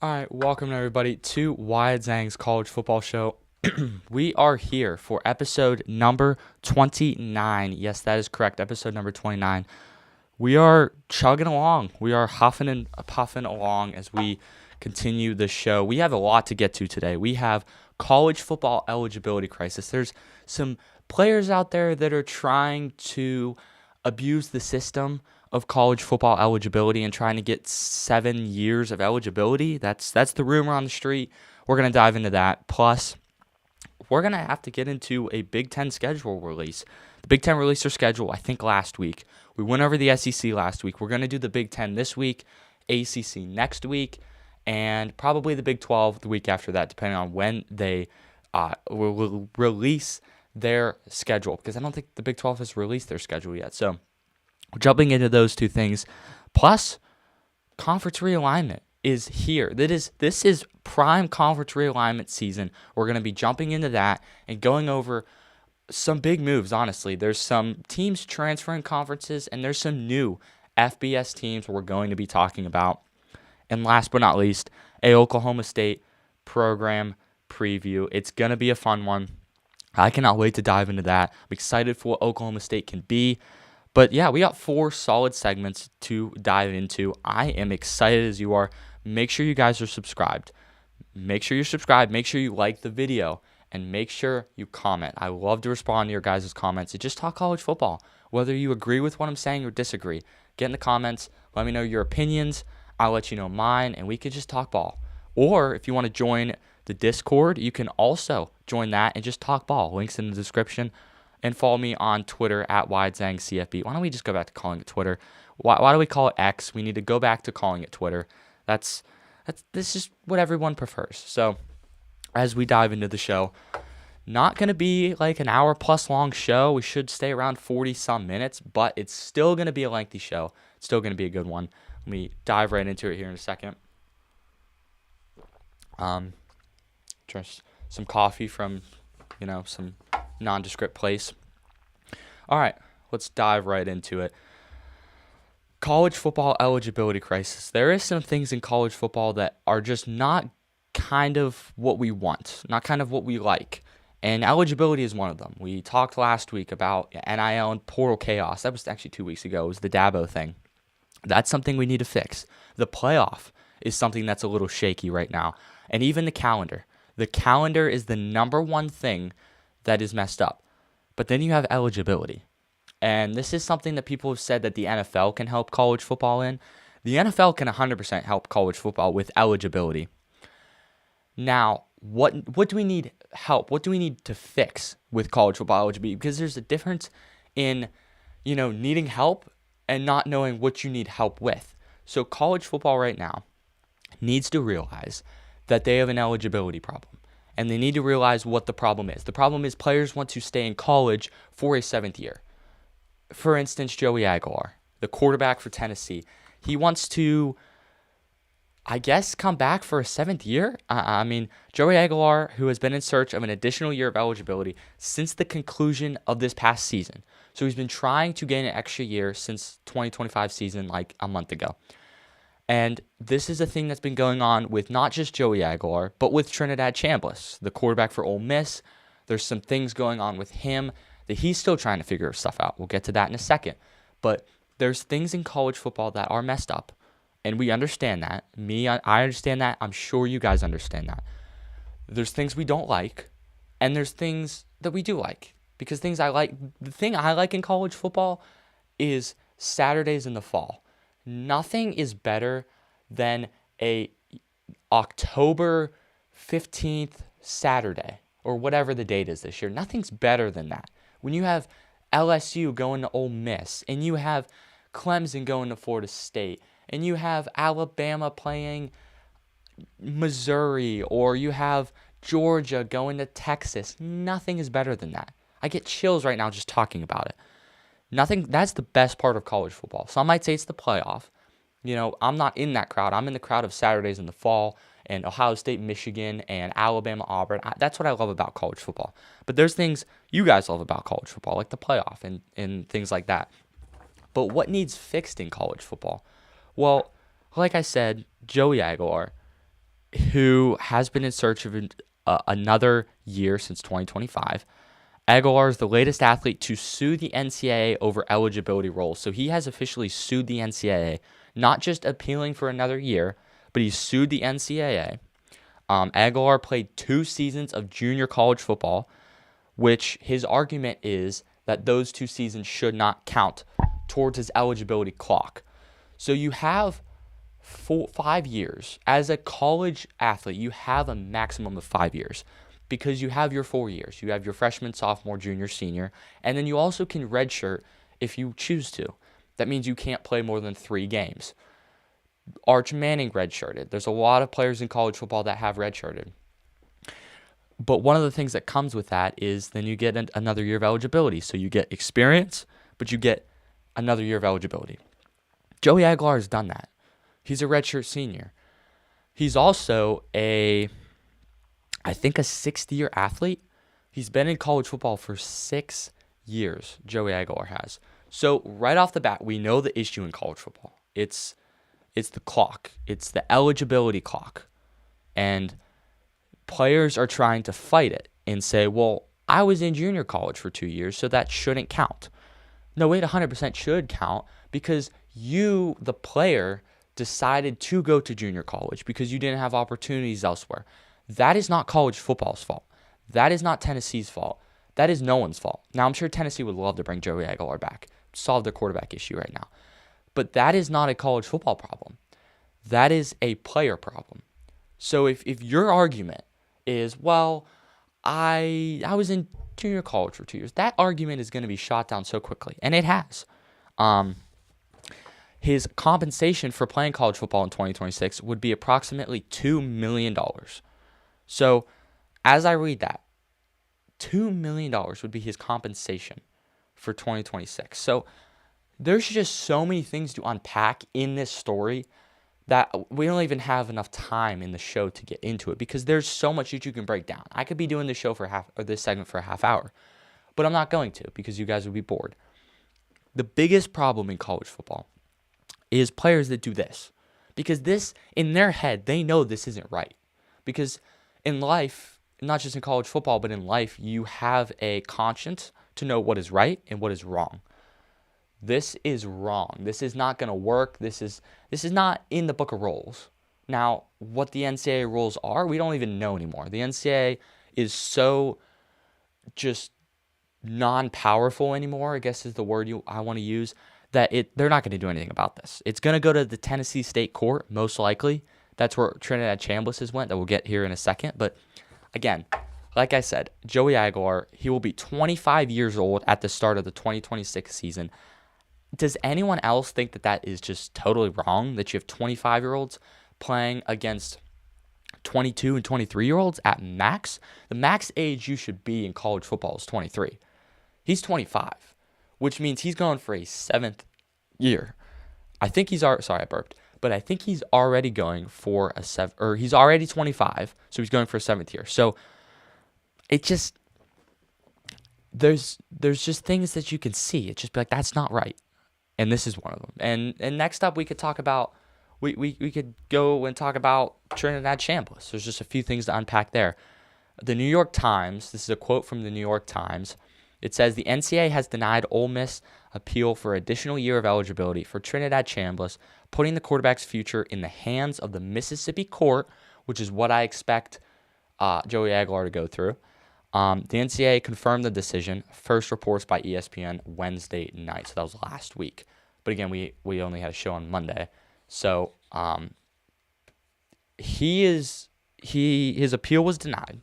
All right, welcome everybody to Wyatt Zang's College Football Show. We are here for episode number 29. Yes, that is correct, episode number 29. We are chugging along. We are huffing and puffing along as we continue the show. We have a lot to get to today. We have college football eligibility crisis. There's some players out there that are trying to abuse the system of college football eligibility and trying to get 7 years of eligibility. That's the rumor on the street. We're going to dive into that. Plus, we're going to have to get into a Big Ten schedule release. The Big Ten released their schedule, I think, last week. We went over the SEC last week. We're going to do the Big Ten this week, ACC next week, and probably the Big 12 the week after that, depending on when they will release their schedule, because I don't think the Big 12 has released their schedule yet. So we're jumping into those two things. Plus, conference realignment is here. This is prime conference realignment season. We're going to be jumping into that and going over some big moves, honestly. There's some teams transferring conferences, and there's some new FBS teams we're going to be talking about. And last but not least, a Oklahoma State program preview. It's going to be a fun one. I cannot wait to dive into that. I'm excited for what Oklahoma State can be. But yeah, we got 4 solid segments to dive into. I am excited as you are. Make sure you guys are subscribed. Make sure you're subscribed. Make sure you like the video. And make sure you comment. I love to respond to your guys' comments. And just talk college football. Whether you agree with what I'm saying or disagree, get in the comments. Let me know your opinions. I'll let you know mine. And we could just talk ball. Or if you want to join the Discord, you can also join that and just talk ball. Links in the description. And follow me on Twitter at CFB. Why don't we just go back to calling it Twitter? Why do we call it X? We need to go back to calling it Twitter. This is what everyone prefers. So as we dive into the show, not going to be like an hour plus long show. We should stay around 40 some minutes, but it's still going to be a lengthy show. It's still going to be a good one. Let me dive right into it here in a second. Just some coffee from, some nondescript place. All right, let's dive right into it. College football eligibility crisis. There is some things in college football that are just not kind of what we want, not kind of what we like. And eligibility is one of them. We talked last week about NIL and portal chaos. That was actually 2 weeks ago. It was the Dabo thing. That's something we need to fix. The playoff is something that's a little shaky right now. And even the calendar. The calendar is the number one thing that is messed up. But then you have eligibility. And this is something that people have said that the NFL can help college football in. The NFL can 100% help college football with eligibility. Now, what do we need help? What do we need to fix with college football eligibility? Because there's a difference in, needing help and not knowing what you need help with. So college football right now needs to realize that they have an eligibility problem. And they need to realize what the problem is. The problem is players want to stay in college for a 7th year. For instance, Joey Aguilar, the quarterback for Tennessee. He wants to, come back for a 7th year. Joey Aguilar, who has been in search of an additional year of eligibility since the conclusion of this past season. So he's been trying to gain an extra year since 2025 season, like a month ago. And this is a thing that's been going on with not just Joey Aguilar, but with Trinidad Chambliss, the quarterback for Ole Miss. There's some things going on with him that he's still trying to figure stuff out. We'll get to that in a second. But there's things in college football that are messed up, and we understand that. I understand that. I'm sure you guys understand that. There's things we don't like, and there's things that we do like. Because the thing I like in college football is Saturdays in the fall. Nothing is better than a October 15th Saturday or whatever the date is this year. Nothing's better than that. When you have LSU going to Ole Miss and you have Clemson going to Florida State and you have Alabama playing Missouri or you have Georgia going to Texas, nothing is better than that. I get chills right now just talking about it. That's the best part of college football. Some might say it's the playoff. I'm not in that crowd. I'm in the crowd of Saturdays in the fall and Ohio State, Michigan, and Alabama, Auburn. That's what I love about college football. But there's things you guys love about college football, like the playoff and things like that. But what needs fixed in college football? Well, like I said, Joey Aguilar, who has been in search of another year since 2025. Aguilar is the latest athlete to sue the NCAA over eligibility rules. So he has officially sued the NCAA, not just appealing for another year, but he sued the NCAA. Aguilar played 2 seasons of junior college football, which his argument is that those 2 seasons should not count towards his eligibility clock. So you have 5 years. As a college athlete, you have a maximum of 5 years because you have your 4 years. You have your freshman, sophomore, junior, senior, and then you also can redshirt if you choose to. That means you can't play more than 3 games. Arch Manning redshirted. There's a lot of players in college football that have redshirted. But one of the things that comes with that is then you get another year of eligibility. So you get experience, but you get another year of eligibility. Joey Aguilar has done that. He's a redshirt senior. He's also I think a 6th-year athlete. He's been in college football for 6 years, Joey Aguilar has. So right off the bat, we know the issue in college football. It's the clock. It's the eligibility clock. And players are trying to fight it and say, well, I was in junior college for 2 years, so that shouldn't count. No, it 100% should count because you, the player, decided to go to junior college because you didn't have opportunities elsewhere. That is not college football's fault. That is not Tennessee's fault. That is no one's fault. Now, I'm sure Tennessee would love to bring Joey Aguilar back, solve their quarterback issue right now. But that is not a college football problem. That is a player problem. So if your argument is, well, I was in junior college for 2 years, that argument is going to be shot down so quickly. And it has. His compensation for playing college football in 2026 would be approximately $2 million. So as I read that, $2 million would be his compensation for 2026. So there's just so many things to unpack in this story that we don't even have enough time in the show to get into it because there's so much that you can break down. I could be doing this show this segment for a half hour, but I'm not going to because you guys would be bored. The biggest problem in college football is players that do this because this, in their head, they know this isn't right. Because in life, not just in college football, but in life, you have a conscience to know what is right and what is wrong. This is wrong. This is not going to work. This is not in the book of rules. Now, what the NCAA rules are, we don't even know anymore. The NCAA is so just non-powerful anymore, I guess is the word I want to use, that they're not going to do anything about this. It's going to go to the Tennessee State Court, most likely. That's where Trinidad Chambliss went, that we'll get here in a second. But again, like I said, Joey Aguilar, he will be 25 years old at the start of the 2026 season. Does anyone else think that is just totally wrong, that you have 25-year-olds playing against 22 and 23-year-olds at max? The max age you should be in college football is 23. He's 25, which means he's going for a 7th year. I think he's already, sorry, I burped, but I think he's already going for a 7, or he's already 25, so he's going for a 7th year. So it just, there's just things that you can see. It's just be like, that's not right. And this is one of them. And next up, we could talk about, we could go and talk about Trinidad Chambliss. There's just a few things to unpack there. The New York Times, this is a quote from the New York Times. It says, the NCAA has denied Ole Miss appeal for additional year of eligibility for Trinidad Chambliss, putting the quarterback's future in the hands of the Mississippi court, which is what I expect Joey Aguilar to go through. The NCAA confirmed the decision, first reports by ESPN Wednesday night. So that was last week. But again, we only had a show on Monday. So his appeal was denied,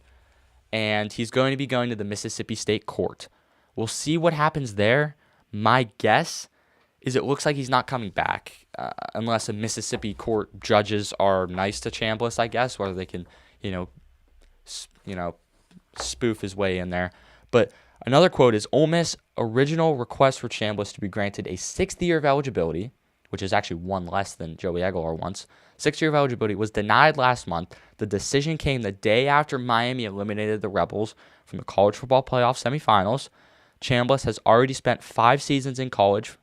and he's going to be going to the Mississippi State Court. We'll see what happens there. My guess is it looks like he's not coming back unless a Mississippi court judges are nice to Chambliss, I guess, whether they can, spoof his way in there. But another quote is, Ole Miss' original request for Chambliss to be granted a 6th year of eligibility, which is actually one less than Joey Aguilar wants, 6th year of eligibility, was denied last month. The decision came the day after Miami eliminated the Rebels from the college football playoff semifinals. Chambliss has already spent 5 seasons in college,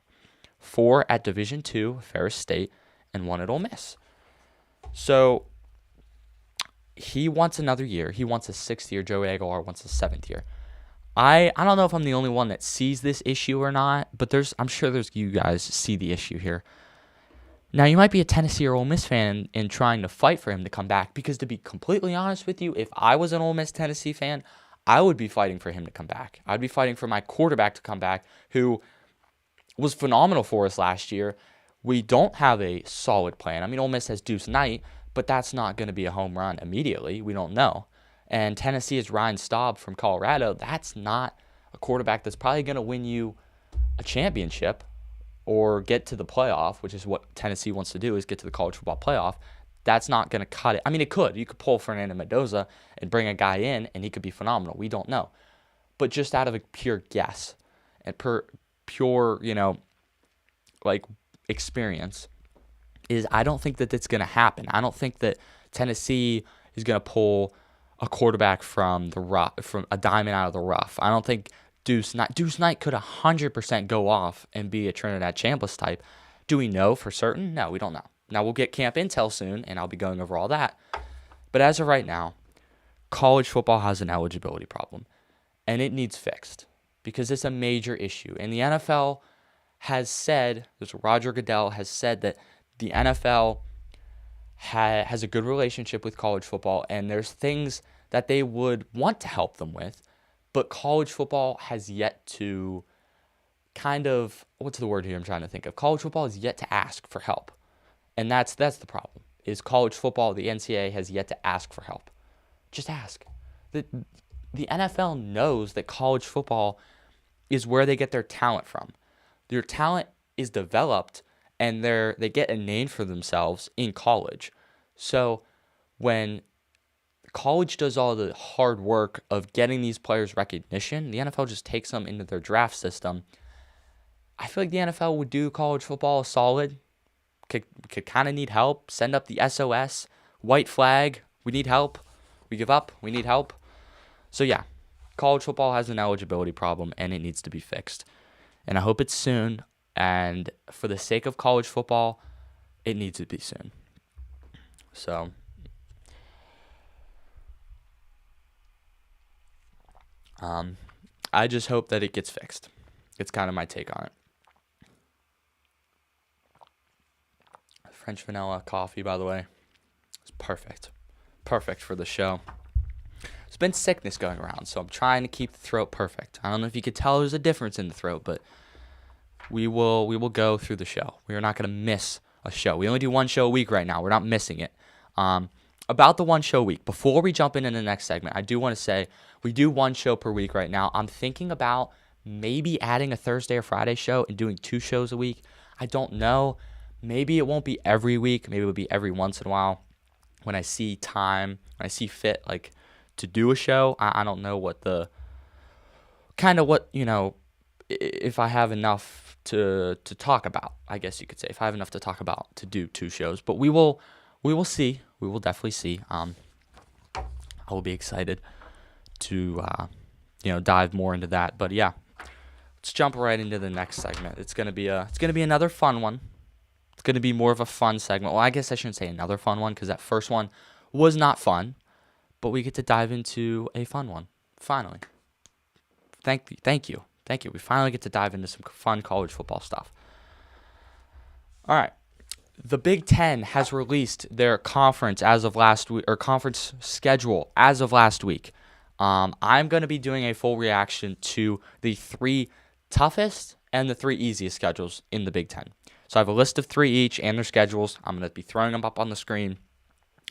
4 at Division II, Ferris State, and 1 at Ole Miss. So he wants another year. He wants a 6th year. Joey Aguilar wants a 7th year. I don't know if I'm the only one that sees this issue or not, but I'm sure you guys see the issue here. Now, you might be a Tennessee or Ole Miss fan and trying to fight for him to come back, because to be completely honest with you, if I was an Ole Miss Tennessee fan, I would be fighting for him to come back. I'd be fighting for my quarterback to come back, who was phenomenal for us last year. We don't have a solid plan. I mean, Ole Miss has Deuce Knight, but that's not going to be a home run immediately. We don't know. And Tennessee is Ryan Staub from Colorado. That's not a quarterback that's probably going to win you a championship or get to the playoff, which is what Tennessee wants to do, is get to the college football playoff. That's not going to cut it. I mean, it could. You could pull Fernando Mendoza and bring a guy in, and he could be phenomenal. We don't know. But just out of a pure guess and pure, experience, is I don't think that that's going to happen. I don't think that Tennessee is going to pull a quarterback from a diamond out of the rough. I don't think Deuce Knight could 100% go off and be a Trinidad Chambliss type. Do we know for certain? No, we don't know. Now, we'll get camp intel soon, and I'll be going over all that. But as of right now, college football has an eligibility problem, and it needs fixed because it's a major issue. And the NFL has said, Roger Goodell has said that the NFL has a good relationship with college football, and there's things that they would want to help them with, but college football has yet to what's the word here I'm trying to think of? College football has yet to ask for help. And that's the problem, is college football, the NCAA has yet to ask for help. Just ask. The NFL knows that college football is where they get their talent from. Their talent is developed, and they get a name for themselves in college. So when college does all the hard work of getting these players recognition, the NFL just takes them into their draft system. I feel like the NFL would do college football a solid. Could kind of need help. Send up the SOS, white flag. We need help. We give up. We need help. So yeah, college football has an eligibility problem, and it needs to be fixed. And I hope it's soon. And for the sake of college football, it needs to be soon. So I just hope that it gets fixed. It's kind of my take on it. French vanilla coffee, by the way. It's perfect. Perfect for the show. There's been sickness going around, so I'm trying to keep the throat perfect. I don't know if you could tell there's a difference in the throat, but we will go through the show. We are not going to miss a show. We only do one show a week right now. We're not missing it. About the one show a week, before we jump into the next segment, I do want to say we do one show per week right now. I'm thinking about maybe adding a Thursday or Friday show and doing 2 shows a week. I don't know. Maybe it won't be every week. Maybe it'll be every once in a while when I see time, when I see fit, to do a show. I don't know if I have enough to talk about, I guess you could say. If I have enough to talk about to do 2 shows. But we will see. We will definitely see. I will be excited to, dive more into that. But yeah, let's jump right into the next segment. It's gonna be another fun one. It's going to be more of a fun segment. Well, I guess I shouldn't say another fun one, because that first one was not fun. But we get to dive into a fun one, finally. Thank you. We finally get to dive into some fun college football stuff. All right. The Big Ten has released their conference as of last week, or conference schedule as of last week. I'm going to be doing a full reaction to the 3 toughest and the 3 easiest schedules in the Big Ten. So I have a list of 3 each and their schedules. I'm going to be throwing them up on the screen,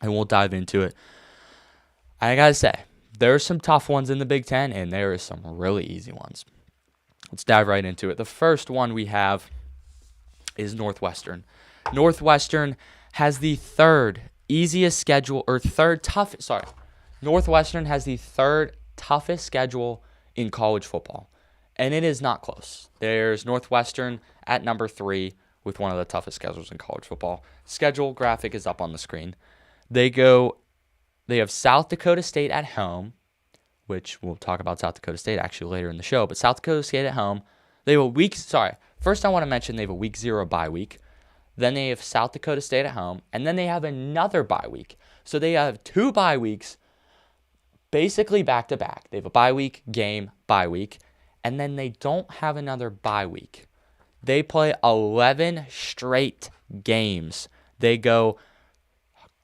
and we'll dive into it. I got to say, there are some tough ones in the Big Ten, and there are some really easy ones. Let's dive right into it. The first one we have is Northwestern. Northwestern has the 3rd easiest schedule, or 3rd toughest, sorry. Northwestern has the 3rd toughest schedule in college football, and it is not close. There's Northwestern at number 3, with one of the toughest schedules in college football. Schedule graphic is up on the screen. They have South Dakota State at home, which we'll talk about South Dakota State actually later in the show, but South Dakota State at home. They have first I want to mention they have a week 0 bye week. Then they have South Dakota State at home, and then they have another bye week. So they have 2 bye weeks, basically back-to-back. They have a bye week, game, bye week, and then they don't have another bye week. They play 11 straight games. They go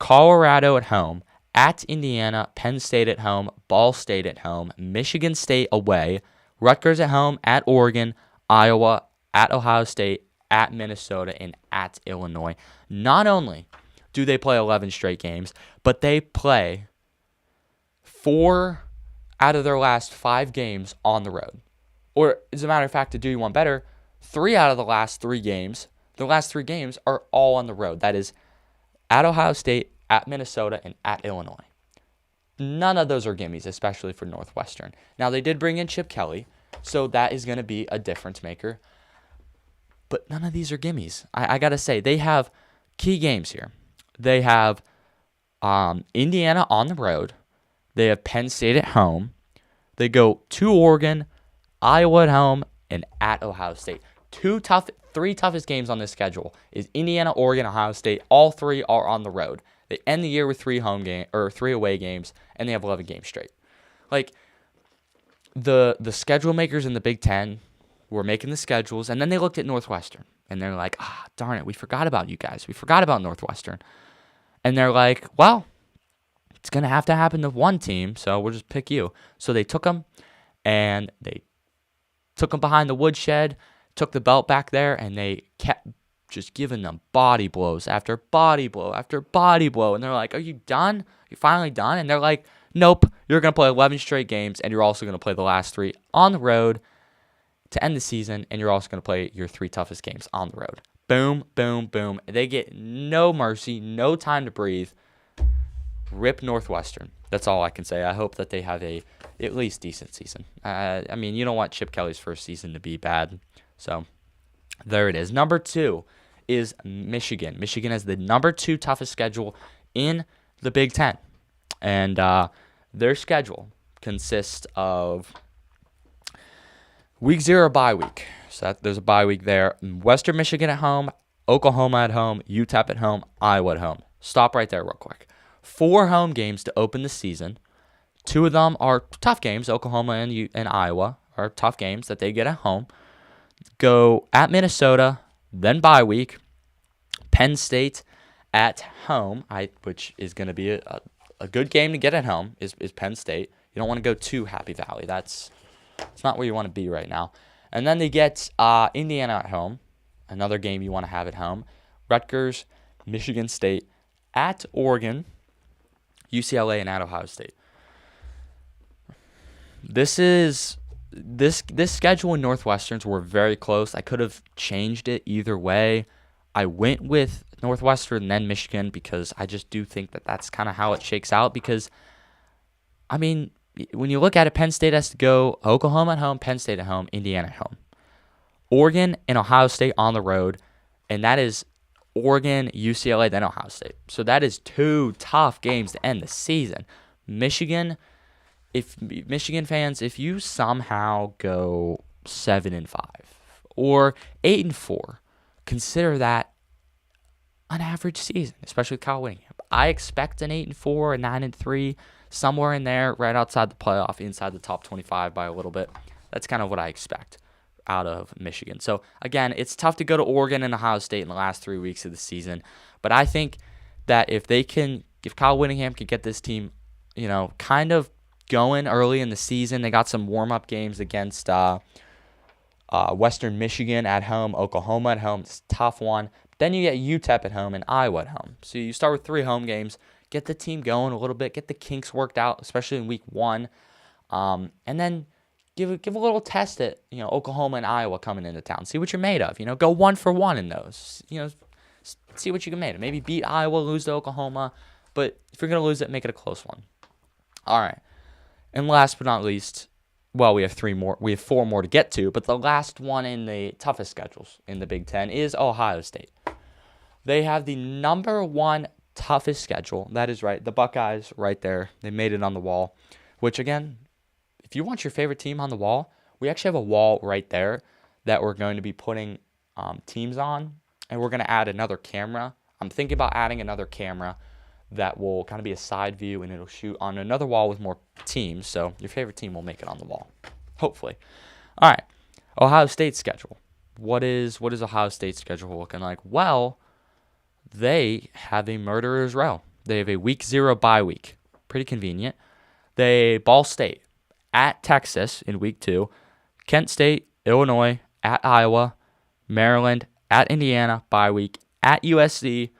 Colorado at home, at Indiana, Penn State at home, Ball State at home, Michigan State away, Rutgers at home, at Oregon, Iowa, at Ohio State, at Minnesota, and at Illinois. Not only do they play 11 straight games, but they play 4 out of their last 5 games on the road. Or, as a matter of fact, to do you one better, 3 out of the last 3 games, are all on the road. That is at Ohio State, at Minnesota, and at Illinois. None of those are gimmies, especially for Northwestern. Now, they did bring in Chip Kelly, so that is going to be a difference maker. But none of these are gimmies. I got to say, they have key games here. They have Indiana on the road. They have Penn State at home. They go to Oregon, Iowa at home, and at Ohio State. 3 toughest games on this schedule is Indiana, Oregon, Ohio State. All 3 are on the road. They end the year with 3 away games, and they have 11 games straight. Like, the schedule makers in the Big Ten were making the schedules, and then they looked at Northwestern, and they're like, darn it, we forgot about you guys. We forgot about Northwestern. And they're like, well, it's going to have to happen to one team, so we'll just pick you. So they took them, and they took them behind the woodshed, took the belt back there, and they kept just giving them body blows after body blow after body blow. And they're like, are you done? Are you finally done? And they're like, nope, you're going to play 11 straight games, and you're also going to play the last 3 on the road to end the season, and you're also going to play your 3 toughest games on the road. Boom, boom, boom. They get no mercy, no time to breathe. Rip Northwestern. That's all I can say. I hope that they have a at least decent season. I mean, you don't want Chip Kelly's first season to be bad. So there it is. Number 2 is Michigan. Michigan has the number 2 toughest schedule in the Big Ten. And their schedule consists of week 0 bye week. So there's a bye week there. Western Michigan at home, Oklahoma at home, UTEP at home, Iowa at home. Stop right there real quick. 4 home games to open the season. 2 of them are tough games. Oklahoma and Iowa are tough games that they get at home. Go at Minnesota, then bye week. Penn State at home, which is going to be a good game to get at home, is Penn State. You don't want to go to Happy Valley. It's not where you want to be right now. And then they get Indiana at home, another game you want to have at home. Rutgers, Michigan State, at Oregon, UCLA, and at Ohio State. This schedule in Northwestern's were very close. I could have changed it either way. I went with Northwestern and then Michigan because I just do think that that's kind of how it shakes out. Because, I mean, when you look at it, Penn State has to go Oklahoma at home, Penn State at home, Indiana at home. Oregon and Ohio State on the road, and that is Oregon, UCLA, then Ohio State. So that is 2 tough games to end the season. Michigan fans, if you somehow go 7-5 or 8-4, consider that an average season, especially with Kyle Whittingham. I expect an 8-4, a 9-3, somewhere in there, right outside the playoff, inside the top 25 by a little bit. That's kind of what I expect out of Michigan. So again, it's tough to go to Oregon and Ohio State in the last 3 weeks of the season, but I think that if Kyle Whittingham can get this team, kind of going early in the season. They got some warm-up games against Western Michigan at home, Oklahoma at home. It's a tough one. Then you get UTEP at home and Iowa at home. So you start with 3 home games, get the team going a little bit, get the kinks worked out, especially in week 1, and then give a little test at Oklahoma and Iowa coming into town. See what you're made of. Go 1 for 1 in those. See what you can make of. Maybe beat Iowa, lose to Oklahoma, but if you're gonna lose it, make it a close one. All right. And last but not least, well, we have 4 more to get to, but the last one in the toughest schedules in the Big Ten is Ohio State. They have the number 1 toughest schedule. That is right. The Buckeyes right there. They made it on the wall, which again, if you want your favorite team on the wall, we actually have a wall right there that we're going to be putting teams on, and we're going to add another camera. I'm thinking about adding another camera that will kind of be a side view, and it'll shoot on another wall with more teams. So your favorite team will make it on the wall, hopefully. All right, Ohio State's schedule. What is Ohio State's schedule looking like? Well, they have a murderer's row. They have a week 0 bye week. Pretty convenient. They Ball State at Texas in week 2, Kent State, Illinois, at Iowa, Maryland, at Indiana, bye week, at USC,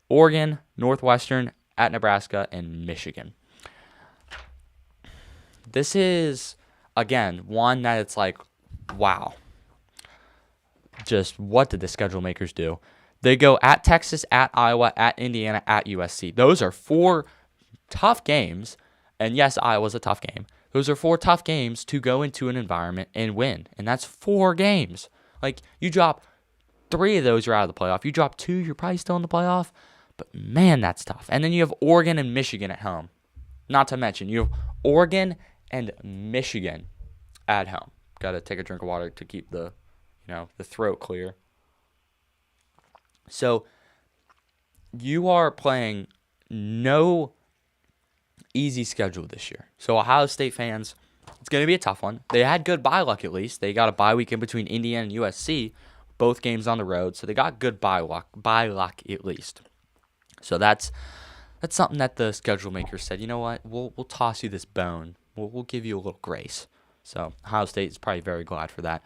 Oregon, Northwestern, at Nebraska, and Michigan. This is, again, one that it's like, wow. Just what did the schedule makers do? They go at Texas, at Iowa, at Indiana, at USC. Those are 4 tough games. And yes, Iowa's a tough game. Those are 4 tough games to go into an environment and win. And that's 4 games. Like, you drop 3 of those, you're out of the playoff. You drop 2, you're probably still in the playoff. But, man, that's tough. And then you have Oregon and Michigan at home. Not to mention, you have Oregon and Michigan at home. Got to take a drink of water to keep the throat clear. So, you are playing no easy schedule this year. So, Ohio State fans, it's going to be a tough one. They had good bye luck at least. They got a bye week in between Indiana and USC, both games on the road. So, they got good bye luck at least. So, that's something that the schedule makers said, you know what, we'll toss you this bone. We'll give you a little grace. So, Ohio State is probably very glad for that.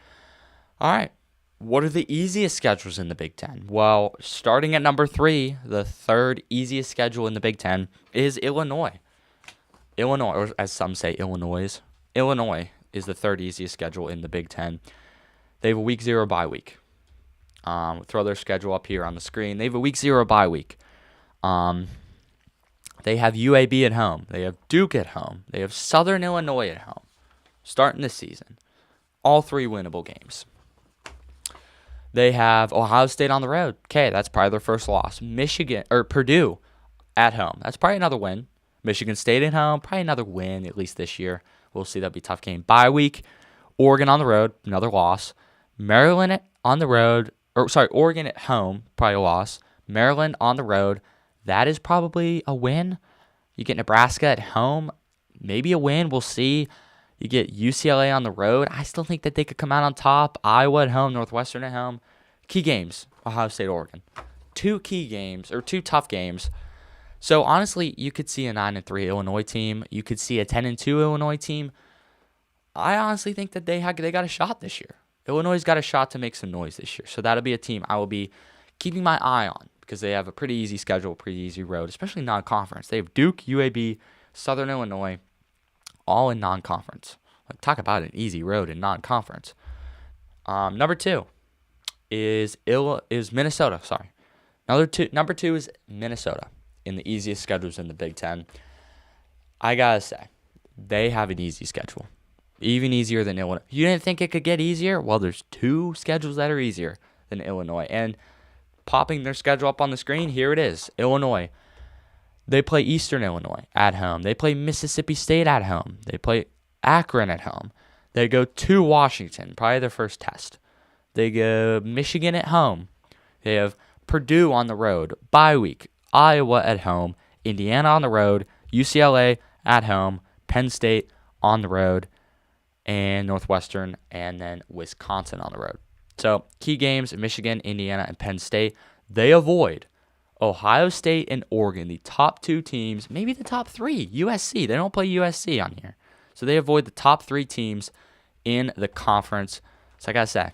All right. What are the easiest schedules in the Big Ten? Well, starting at number 3, the third easiest schedule in the Big Ten is Illinois. Illinois, or as some say, Illinois. Illinois is the third easiest schedule in the Big Ten. They have a week 0 bye week. Throw their schedule up here on the screen. They have a week 0 bye week. They have UAB at home. They have Duke at home. They have Southern Illinois at home. Starting this season. All 3 winnable games. They have Ohio State on the road. Okay, that's probably their first loss. Purdue at home. That's probably another win. Michigan State at home. Probably another win, at least this year. We'll see. That'll be a tough game. Bye week. Oregon on the road. Another loss. Maryland on the road. Oregon at home. Probably a loss. Maryland on the road. That is probably a win. You get Nebraska at home. Maybe a win. We'll see. You get UCLA on the road. I still think that they could come out on top. Iowa at home, Northwestern at home. Key games, Ohio State, Oregon. 2 key games, or 2 tough games. So, honestly, you could see a 9-3 Illinois team. You could see a 10-2 Illinois team. I honestly think that they got a shot this year. Illinois got a shot to make some noise this year. So, that'll be a team I will be keeping my eye on because they have a pretty easy schedule, pretty easy road, especially non-conference. They have Duke, UAB, Southern Illinois, all in non-conference. Like, talk about an easy road in non-conference. Number 2 is Minnesota. Sorry, number 2 is Minnesota in the easiest schedules in the Big Ten. I gotta say, they have an easy schedule, even easier than Illinois. You didn't think it could get easier? Well, there's 2 schedules that are easier than Illinois, and popping their schedule up on the screen, here it is. Illinois. They play Eastern Illinois at home. They play Mississippi State at home. They play Akron at home. They go to Washington, probably their first test. They go Michigan at home. They have Purdue on the road, bye week, Iowa at home, Indiana on the road, UCLA at home, Penn State on the road, and Northwestern, and then Wisconsin on the road. So, key games, Michigan, Indiana, and Penn State. They avoid Ohio State and Oregon, the top 2 teams, maybe the top 3, USC. They don't play USC on here. So they avoid the top 3 teams in the conference. So I got to say,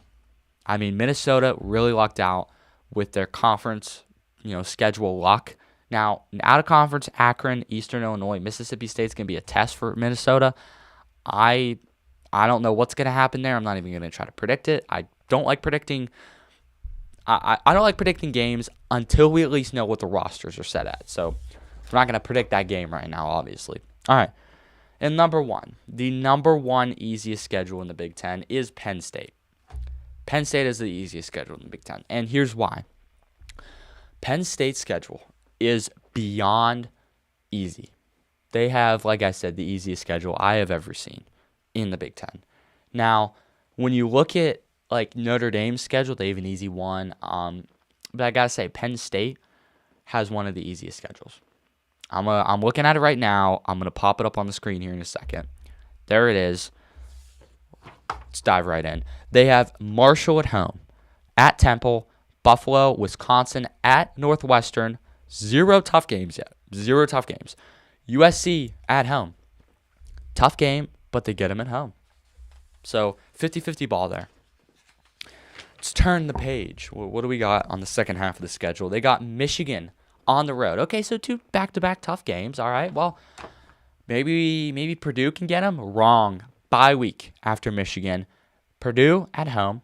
I mean, Minnesota really lucked out with their conference, schedule luck. Now, out of conference, Akron, Eastern Illinois, Mississippi State's going to be a test for Minnesota. I don't know what's going to happen there. I'm not even going to try to predict it. I don't like predicting games until we at least know what the rosters are set at. So we're not going to predict that game right now, obviously. All right. And the number 1 easiest schedule in the Big Ten is Penn State. Penn State is the easiest schedule in the Big Ten. And here's why. Penn State's schedule is beyond easy. They have, like I said, the easiest schedule I have ever seen in the Big Ten. Now, when you look at like Notre Dame's schedule, they have an easy one. But I gotta say, Penn State has one of the easiest schedules. I'm looking at it right now. I'm gonna pop it up on the screen here in a second. There it is. Let's dive right in. They have Marshall at home, at Temple, Buffalo, Wisconsin, at Northwestern. 0 tough games yet. 0 tough games. USC at home. Tough game, but they get them at home. So 50-50 ball there. Let's turn the page. What do we got on the second half of the schedule? They got Michigan on the road. Okay, so 2 back-to-back tough games. All right, well, maybe Purdue can get them. Wrong. Bye week after Michigan. Purdue at home,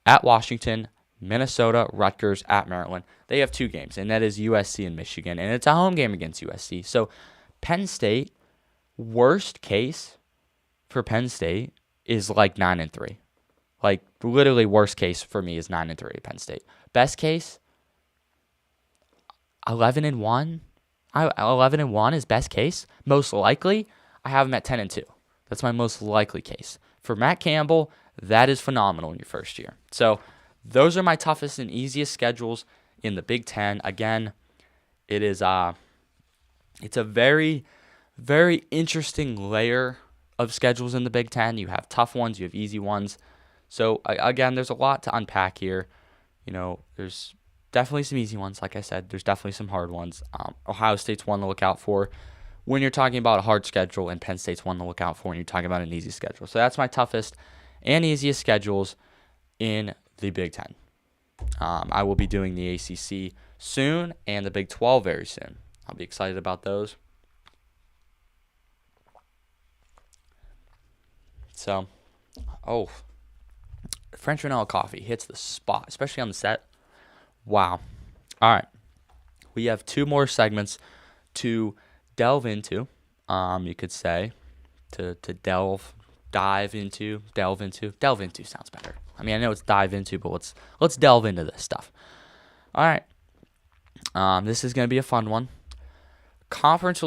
at Washington, Minnesota, Rutgers, at Maryland. They have 2 games, and that is USC and Michigan, and it's a home game against USC. So Penn State, worst case for Penn State is like 9-3. Like, literally worst case for me is 9-3 Penn State. Best case, 11-1. 11-1 is best case. Most likely, I have them at 10-2. That's my most likely case. For Matt Campbell, that is phenomenal in your first year. So those are my toughest and easiest schedules in the Big Ten. Again, it's a very, very interesting layer of schedules in the Big Ten. You have tough ones, you have easy ones. So again, there's a lot to unpack here. There's definitely some easy ones. Like I said, there's definitely some hard ones. Ohio State's one to look out for when you're talking about a hard schedule, and Penn State's one to look out for when you're talking about an easy schedule. So that's my toughest and easiest schedules in the Big Ten. I will be doing the ACC soon and the Big 12 very soon. I'll be excited about those. So, French vanilla coffee hits the spot, especially on the set. Wow. All right. We have 2 more segments to delve into, you could say, to dive into sounds better. I mean, I know it's dive into, but let's delve into this stuff. All right. This is going to be a fun one. Conference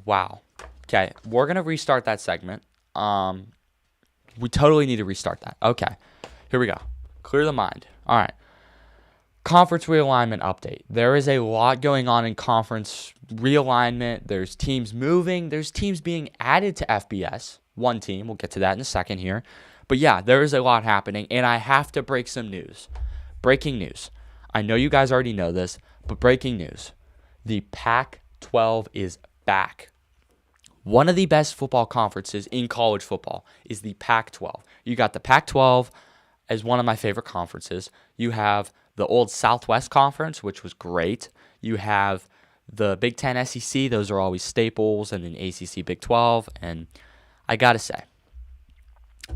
wow. Okay, we're going to restart that segment. We totally need to restart that. Okay, here we go. Clear the mind. All right. Conference realignment update. There is a lot going on in conference realignment. There's teams moving. There's teams being added to FBS. One team. We'll get to that in a second here. But yeah, there is a lot happening, and I have to break some news. Breaking news. I know you guys already know this, but breaking news. The Pac-12 is back. One of the best football conferences in college football is the Pac-12. You got the Pac-12 as one of my favorite conferences. You have the old Southwest Conference, which was great. You have the Big Ten SEC. Those are always staples. And then ACC Big 12. And I got to say,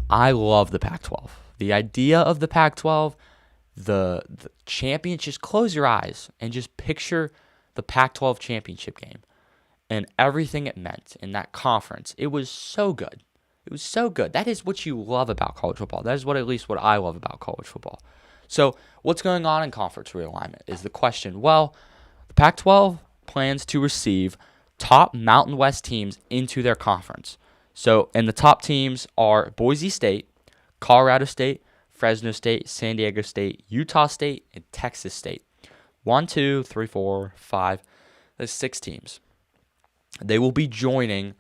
I love the Pac-12. The idea of the Pac-12, the champion, just close your eyes and just picture the Pac-12 championship game and everything it meant in that conference. It was so good. It was so good. That is what you love about college football. That is at least what I love about college football. So what's going on in conference realignment is the question. Well, the Pac-12 plans to receive top Mountain West teams into their conference. So, and the top teams are Boise State, Colorado State, Fresno State, San Diego State, Utah State, and Texas State. 1, 2, 3, 4, 5. There's 6 teams. They will be joining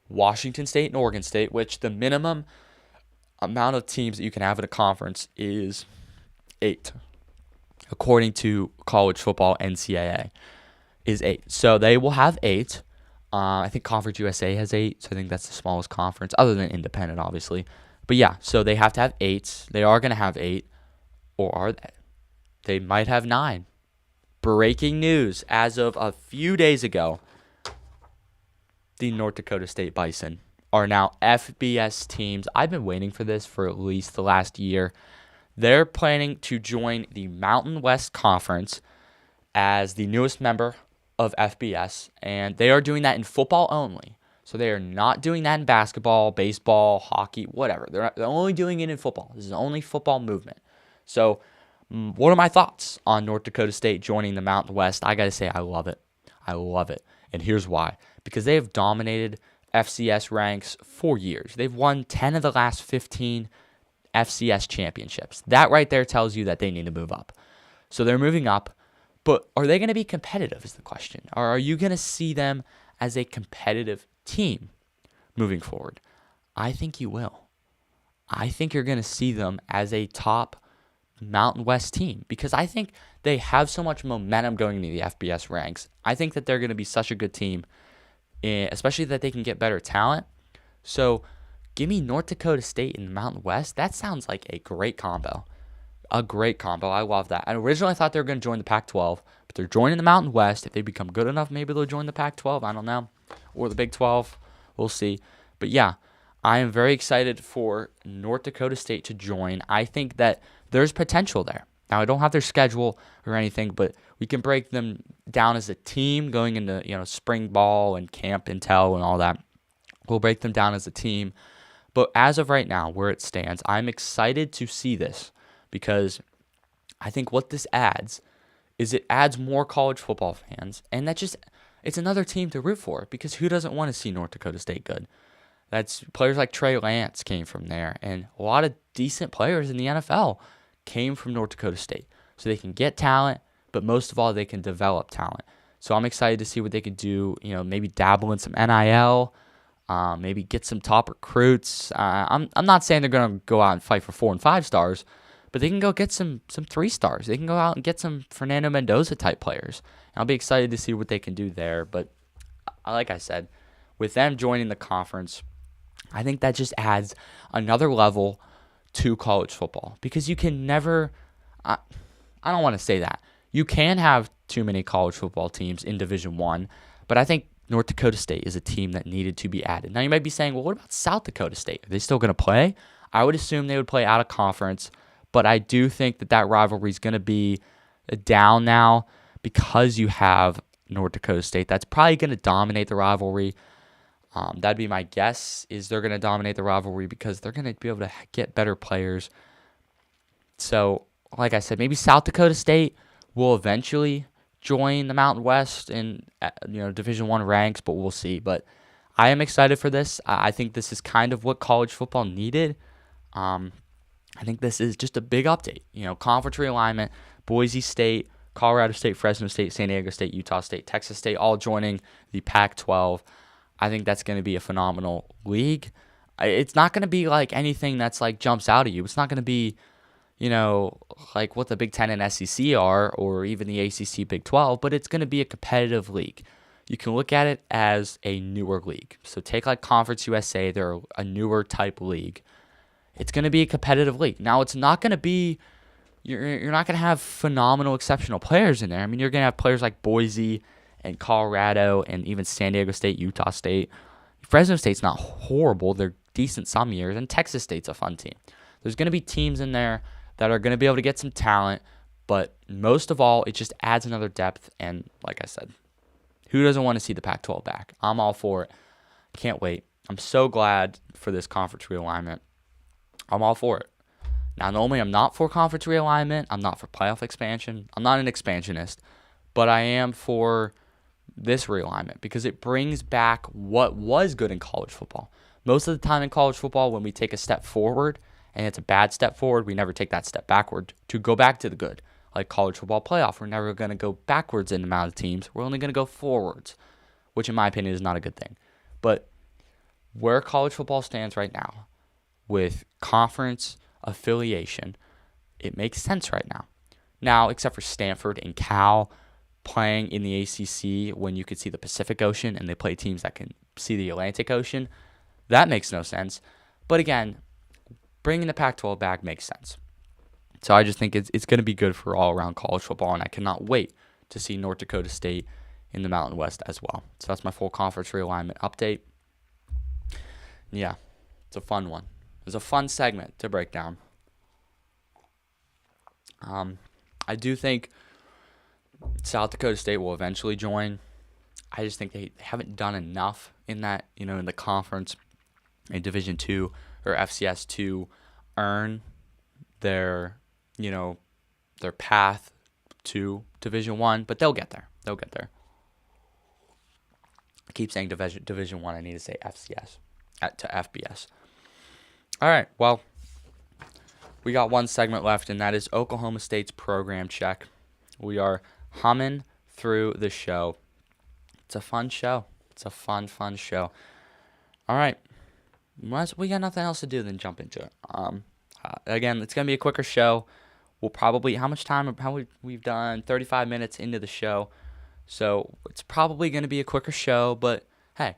Washington State and Oregon State, which the minimum amount of teams that you can have in a conference is 8. According to college football NCAA, is 8. So they will have 8. I think Conference USA has 8, so I think that's the smallest conference, other than independent, obviously. But yeah, so they have to have 8. They are going to have 8. Or are they? They might have 9. Breaking news. As of a few days ago, the North Dakota State Bison are now FBS teams. I've been waiting for this for at least the last year. They're planning to join the Mountain West Conference as the newest member of FBS, and they are doing that in football only. So they are not doing that in basketball, baseball, hockey, whatever. They're only doing it in football. This is only football movement. So what are my thoughts on North Dakota State joining the Mountain West? I got to say, I love it. I love it. And here's why. Because they have dominated FCS ranks for years. They've won 10 of the last 15 FCS championships. That right there tells you that they need to move up. So they're moving up. But are they going to be competitive is the question. Or are you going to see them as a competitive team moving forward? I think you will. I think you're going to see them as a top Mountain West team because I think they have so much momentum going into the FBS ranks. I think that they're going to be such a good team, especially that they can get better talent. So give me North Dakota State in the Mountain West. That sounds like a great combo. A great combo. I love that. And originally I thought they were going to join the Pac-12, but they're joining the Mountain West. If they become good enough, maybe they'll join the Pac-12. I don't know. Or the Big 12. We'll see. But yeah, I am very excited for North Dakota State to join. I think that there's potential there. Now, I don't have their schedule or anything, but we can break them down as a team going into, spring ball and camp intel and all that. We'll break them down as a team. But as of right now, where it stands, I'm excited to see this because I think what this adds is it adds more college football fans. And it's another team to root for because who doesn't want to see North Dakota State good? That's players like Trey Lance came from there, and a lot of decent players in the NFL came from North Dakota State. So they can get talent, but most of all, they can develop talent. So I'm excited to see what they can do, maybe dabble in some NIL, maybe get some top recruits. I'm not saying they're going to go out and fight for 4 and 5 stars, but they can go get some 3 stars. They can go out and get some Fernando Mendoza type players. And I'll be excited to see what they can do there. But like I said, with them joining the conference, I think that just adds another level to college football because you can never, I don't want to say that. You can have too many college football teams in Division I, but I think North Dakota State is a team that needed to be added. Now, you might be saying, well, what about South Dakota State? Are they still going to play? I would assume they would play out of conference, but I do think that rivalry is going to be down now because you have North Dakota State. That's probably going to dominate the rivalry. That'd be my guess, is they're going to dominate the rivalry because they're going to be able to get better players. So, like I said, maybe South Dakota State will eventually join the Mountain West in Division I ranks, but we'll see. But I am excited for this. I think this is kind of what college football needed. I think this is just a big update. Conference realignment, Boise State, Colorado State, Fresno State, San Diego State, Utah State, Texas State, all joining the Pac-12. I think that's going to be a phenomenal league. It's not going to be like anything that's like jumps out at you. It's not going to be, like what the Big Ten and SEC are, or even the ACC Big 12, but it's going to be a competitive league. You can look at it as a newer league. So take like Conference USA, they're a newer type league. It's going to be a competitive league. Now, it's not going to be, you're not going to have phenomenal, exceptional players in there. I mean, you're going to have players like Boise and Colorado and even San Diego State, Utah State. Fresno State's not horrible. They're decent some years. And Texas State's a fun team. There's going to be teams in there that are going to be able to get some talent. But most of all, it just adds another depth. And like I said, who doesn't want to see the Pac-12 back? I'm all for it. Can't wait. I'm so glad for this conference realignment. I'm all for it. Now, normally I'm not for conference realignment. I'm not for playoff expansion. I'm not an expansionist. But I am for this realignment because it brings back what was good in college football. Most of the time in college football, when we take a step forward and it's a bad step forward, we never take that step backward to go back to the good. Like college football playoff, we're never going to go backwards in the amount of teams. We're only going to go forwards, which in my opinion is not a good thing. But where college football stands right now with conference affiliation, it makes sense right now. Now, except for Stanford and Cal playing in the ACC when you could see the Pacific Ocean and they play teams that can see the Atlantic Ocean, that makes no sense. But again, bringing the Pac-12 back makes sense. So I just think it's going to be good for all around college football, and I cannot wait to see North Dakota State in the Mountain West as well. So that's my full conference realignment update. Yeah, it's a fun one. It's a fun segment to break down. I do think South Dakota State will eventually join. I just think they haven't done enough in that, in the conference, in Division II or FCS to earn their path to Division I, but they'll get there. I keep saying Division I. I need to say FCS to FBS. All right, well, we got one segment left, and that is Oklahoma State's program check. We are humming through the show. It's a fun show. It's a fun show. All right. We got nothing else to do than jump into it. Again, it's going to be a quicker show. We'll probably, how much time, we've done 35 minutes into the show. So it's probably going to be a quicker show, but hey,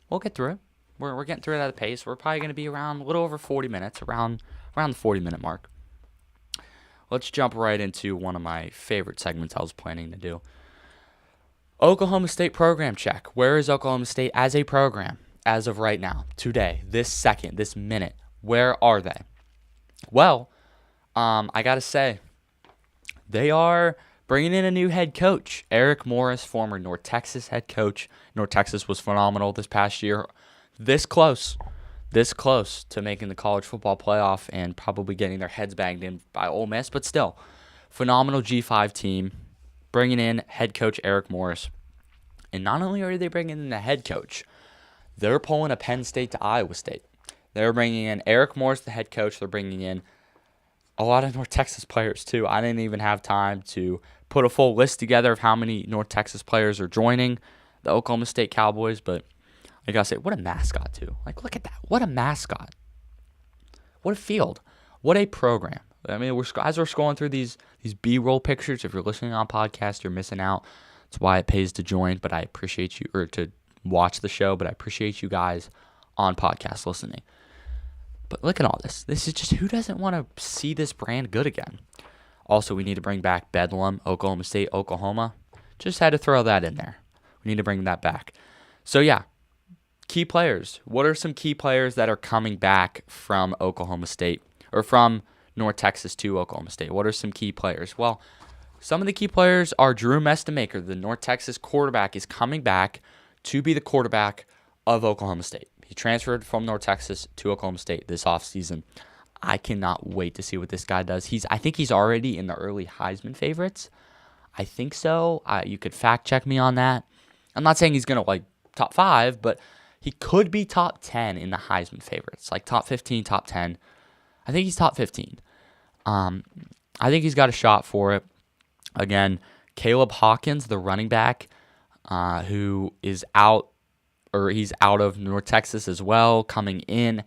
we'll get through it. We're getting through it at a pace. We're probably going to be around a little over 40 minutes, around the 40-minute mark. Let's jump right into one of my favorite segments I was planning to do. Oklahoma State program check. Where is Oklahoma State as a program as of right now, today, this second, this minute? Where are they? Well, I got to say, they are bringing in a new head coach, Eric Morris, former North Texas head coach. North Texas was phenomenal this past year. This close to making the college football playoff and probably getting their heads banged in by Ole Miss, but still, phenomenal G5 team, bringing in head coach Eric Morris. And not only are they bringing in the head coach, they're pulling a Penn State to Iowa State. They're bringing in Eric Morris, the head coach. They're bringing in a lot of North Texas players, too. I didn't even have time to put a full list together of how many North Texas players are joining the Oklahoma State Cowboys, but I gotta say, what a mascot, too. Like, look at that. What a mascot. What a field. What a program. I mean, as we're scrolling through these B-roll pictures, if you're listening on podcast, you're missing out. That's why it pays to join, but I appreciate you, or to watch the show, but I appreciate you guys on podcast listening. But look at all this. This is just, who doesn't want to see this brand good again? Also, we need to bring back Bedlam, Oklahoma State, Oklahoma. Just had to throw that in there. We need to bring that back. So, yeah. Key players. What are some key players that are coming back from Oklahoma State, or from North Texas to Oklahoma State? What are some key players? Well, some of the key players are Drew Mestamaker, the North Texas quarterback, is coming back to be the quarterback of Oklahoma State. He transferred from North Texas to Oklahoma State this offseason. I cannot wait to see what this guy does. I think he's already in the early Heisman favorites. I think so. You could fact check me on that. I'm not saying he's going to top 5, but he could be top 10 in the Heisman favorites, like top 15, top 10. I think he's top 15. I think he's got a shot for it. Again, Caleb Hawkins, the running back, who is out, or he's out of North Texas as well, coming in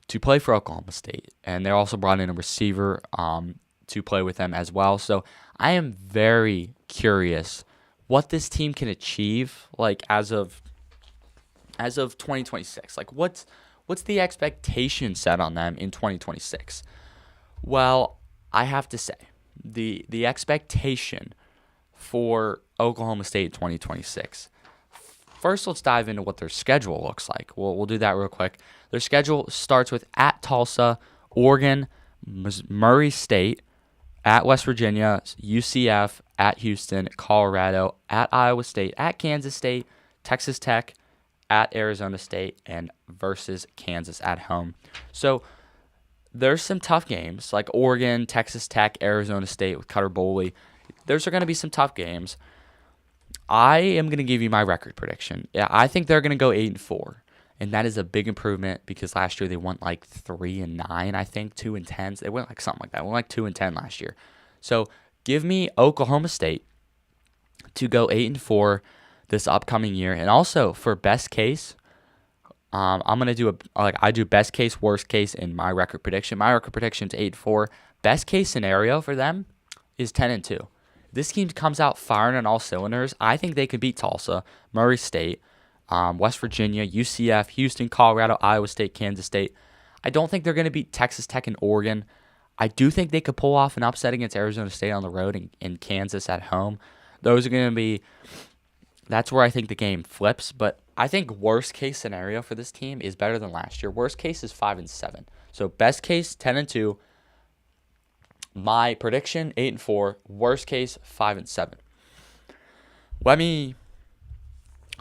to play for Oklahoma State. And they're also brought in a receiver to play with them as well. So I am very curious what this team can achieve, as of 2026. What's the expectation set on them in 2026? Well, I have to say, the expectation for Oklahoma State in 2026. First, let's dive into what their schedule looks like. We'll do that real quick. Their schedule starts with at Tulsa, Oregon, Murray State, at West Virginia, UCF, at Houston, Colorado, at Iowa State, at Kansas State, Texas Tech, at Arizona State, and versus Kansas at home. So there's some tough games like Oregon, Texas Tech, Arizona State with Cutter Boley. Those are going to be some tough games. I am going to give you my record prediction. Yeah, I think they're going to go 8-4, and that is a big improvement because last year they went 3-9. I think 2-10. They went something like that. They went 2-10 last year. So give me Oklahoma State to go 8-4 this upcoming year, and also for best case, I'm going to do I do best case, worst case in my record prediction. My record prediction is 8-4. Best case scenario for them is 10-2. This team comes out firing on all cylinders. I think they could beat Tulsa, Murray State, West Virginia, UCF, Houston, Colorado, Iowa State, Kansas State. I don't think they're going to beat Texas Tech and Oregon. I do think they could pull off an upset against Arizona State on the road and Kansas at home. Those are going to be, that's where I think the game flips. But I think worst case scenario for this team is better than last year. Worst case is 5-7. So best case, 10-2. My prediction, 8-4. Worst case, 5-7. Let me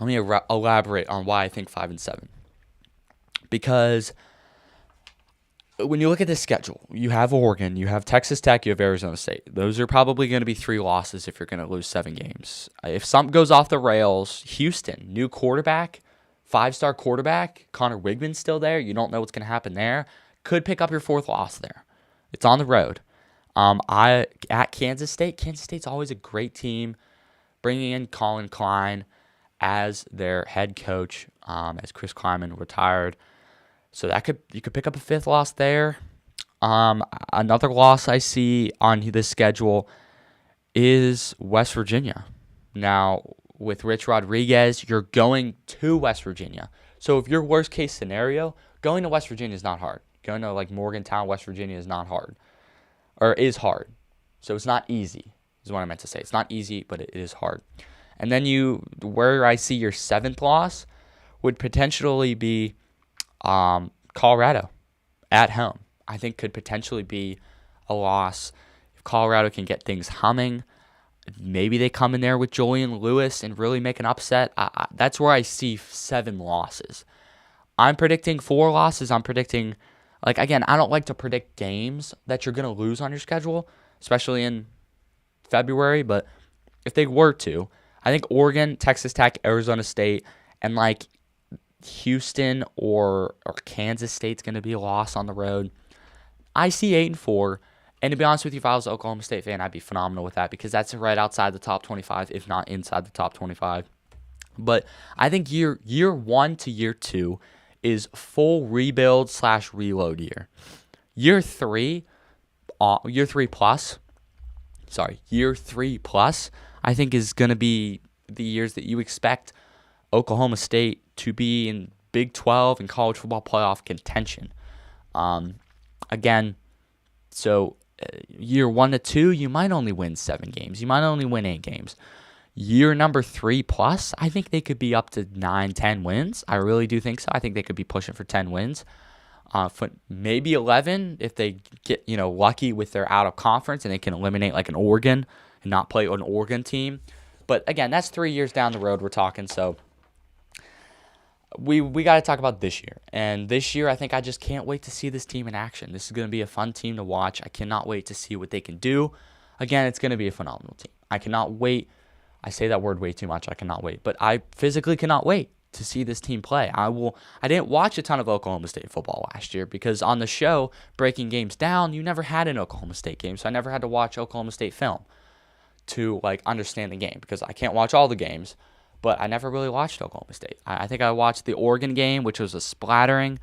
elaborate on why I think 5-7. Because when you look at this schedule, you have Oregon, you have Texas Tech, you have Arizona State. Those are probably going to be 3 losses if you're going to lose 7 games. If something goes off the rails, Houston, new quarterback, 5-star quarterback, Connor Wigman's still there. You don't know what's going to happen there. Could pick up your 4th loss there. It's on the road. I at Kansas State. Kansas State's always a great team. Bringing in Colin Klein as their head coach, as Chris Kleiman retired, so you could pick up a 5th loss there. Another loss I see on this schedule is West Virginia. Now, with Rich Rodriguez, you're going to West Virginia. So if your worst case scenario, going to West Virginia is not hard. Going to like Morgantown, West Virginia is not hard. Or is hard. So it's not easy, is what I meant to say. It's not easy, but it is hard. And then where I see your 7th loss would potentially be Colorado at home. I think could potentially be a loss. If Colorado can get things humming, maybe they come in there with Julian Lewis and really make an upset. That's where I see 7 losses. I'm predicting 4 losses. I'm predicting, again, I don't like to predict games that you're going to lose on your schedule, especially in February. But if they were to, I think Oregon, Texas Tech, Arizona State, and Houston or Kansas State's going to be a loss on the road. I see 8-4. And to be honest with you, if I was an Oklahoma State fan, I'd be phenomenal with that because that's right outside the top 25, if not inside the top 25. But I think year 1 to year 2 is full rebuild / reload year. Year 3 plus, I think is going to be the years that you expect Oklahoma State to be in Big 12 and college football playoff contention. Again, so year 1 to 2, you might only win 7 games. You might only win 8 games. Year number 3 plus, I think they could be up to 9, 10 wins. I really do think so. I think they could be pushing for 10 wins. For maybe 11 if they get lucky with their out of conference and they can eliminate an Oregon and not play an Oregon team. But again, that's 3 years down the road we're talking. So we got to talk about this year. And this year, I think I just can't wait to see this team in action. This is going to be a fun team to watch. I cannot wait to see what they can do. Again, it's going to be a phenomenal team. I cannot wait. I say that word way too much. I cannot wait. But I physically cannot wait to see this team play. I didn't watch a ton of Oklahoma State football last year because on the show, Breaking Games Down, you never had an Oklahoma State game. So I never had to watch Oklahoma State film to understand the game because I can't watch all the games. But I never really watched Oklahoma State. I think I watched the Oregon game, which was a splattering.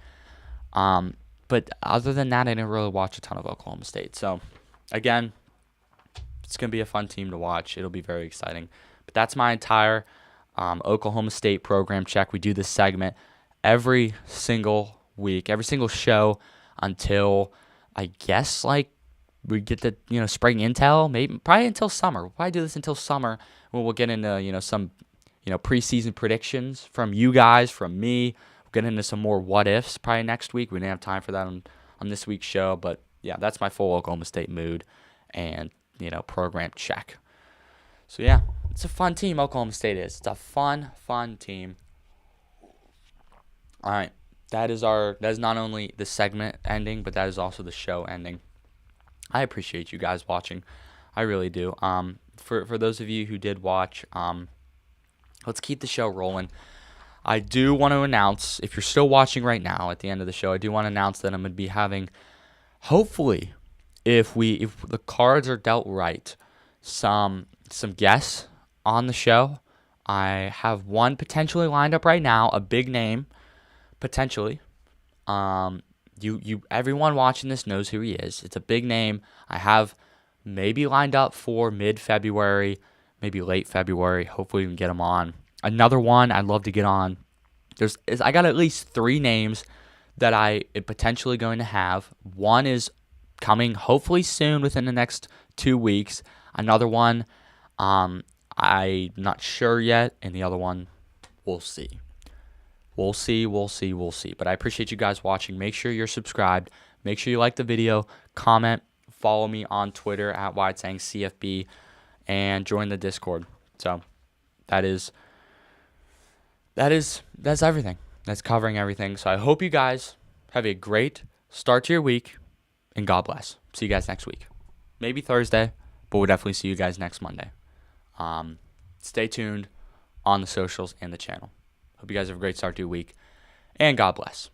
But other than that, I didn't really watch a ton of Oklahoma State. So, again, it's going to be a fun team to watch. It'll be very exciting. But that's my entire Oklahoma State program check. We do this segment every single week, every single show until, I guess, we get the spring intel, probably until summer. We'll probably do this until summer when we'll get into some preseason predictions from you guys, from me. We'll get into some more what ifs probably next week. We didn't have time for that on this week's show, but yeah, that's my full Oklahoma State mood and program check. So yeah, it's a fun team. Oklahoma State is. It's a fun team. All right, that is not only the segment ending, but that is also the show ending. I appreciate you guys watching. I really do. For those of you who did watch, let's keep the show rolling. I do want to announce, if you're still watching right now at the end of the show, I do want to announce that I'm going to be having, hopefully, if the cards are dealt right, some guests on the show. I have one potentially lined up right now, a big name, potentially. Everyone watching this knows who he is. It's a big name. I have maybe lined up for mid-February, maybe late February. Hopefully we can get him on. Another one I'd love to get on. I got at least 3 names that I am potentially going to have. One is coming hopefully soon within the next 2 weeks. Another one I'm not sure yet. And the other one, we'll see. We'll see. But I appreciate you guys watching. Make sure you're subscribed. Make sure you like the video. Comment. Follow me on Twitter at Wyatt Zang CFB. And join the Discord. So that's everything. That's covering everything. So I hope you guys have a great start to your week, and God bless. See you guys next week. Maybe Thursday, but we'll definitely see you guys next Monday. Stay tuned on the socials and the channel. Hope you guys have a great start to your week, and God bless.